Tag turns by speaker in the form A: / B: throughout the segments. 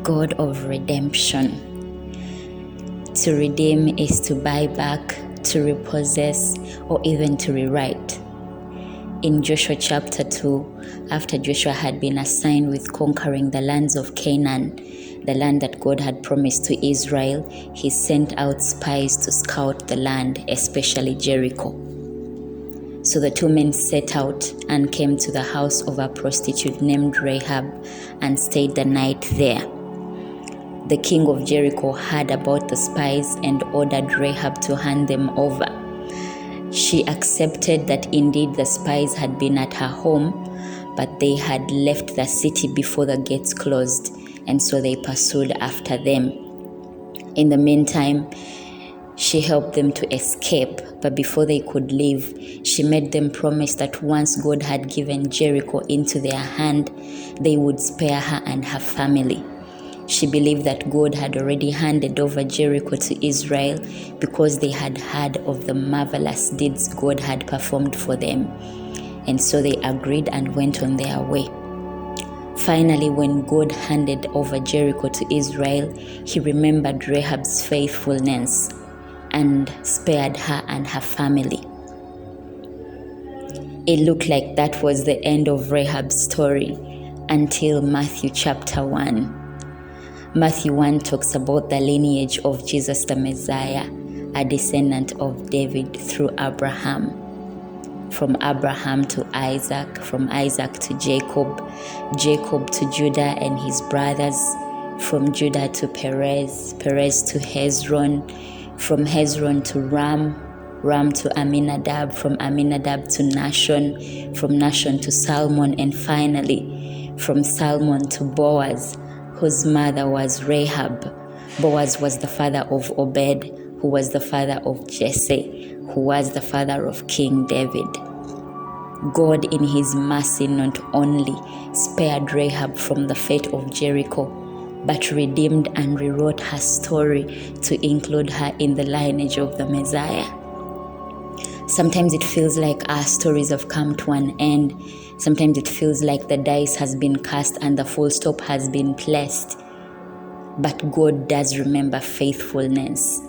A: God of redemption. To redeem is to buy back, to repossess, or even to rewrite. In Joshua chapter 2, after Joshua had been assigned with conquering the lands of Canaan, the land that God had promised to Israel, he sent out spies to scout the land, especially Jericho. So the two men set out and came to the house of a prostitute named Rahab and stayed the night there. The king of Jericho heard about the spies and ordered Rahab to hand them over. She accepted that indeed the spies had been at her home, but they had left the city before the gates closed, and so they pursued after them. In the meantime, she helped them to escape, but before they could leave, she made them promise that once God had given Jericho into their hand, they would spare her and her family. She believed that God had already handed over Jericho to Israel because they had heard of the marvelous deeds God had performed for them. And so they agreed and went on their way. Finally, when God handed over Jericho to Israel, he remembered Rahab's faithfulness and spared her and her family. It looked like that was the end of Rahab's story until Matthew chapter 1. Matthew 1 talks about the lineage of Jesus the Messiah, a descendant of David through Abraham. From Abraham to Isaac, from Isaac to Jacob, Jacob to Judah and his brothers, from Judah to Perez, Perez to Hezron, from Hezron to Ram, Ram to Aminadab, from Aminadab to Nahshon, from Nahshon to Salmon, and finally from Salmon to Boaz, whose mother was Rahab. Boaz was the father of Obed, who was the father of Jesse, who was the father of King David. God in his mercy not only spared Rahab from the fate of Jericho, but redeemed and rewrote her story to include her in the lineage of the Messiah. Sometimes it feels like our stories have come to an end. Sometimes it feels like the dice has been cast and the full stop has been placed. But God does remember faithfulness.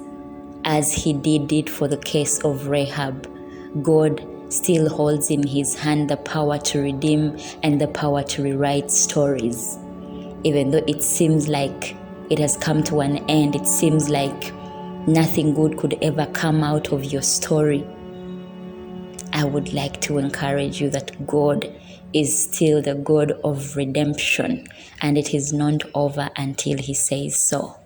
A: As he did it for the case of Rahab, God still holds in his hand the power to redeem and the power to rewrite stories. Even though it seems like it has come to an end, it seems like nothing good could ever come out of your story, I would like to encourage you that God is still the God of redemption, and it is not over until he says so.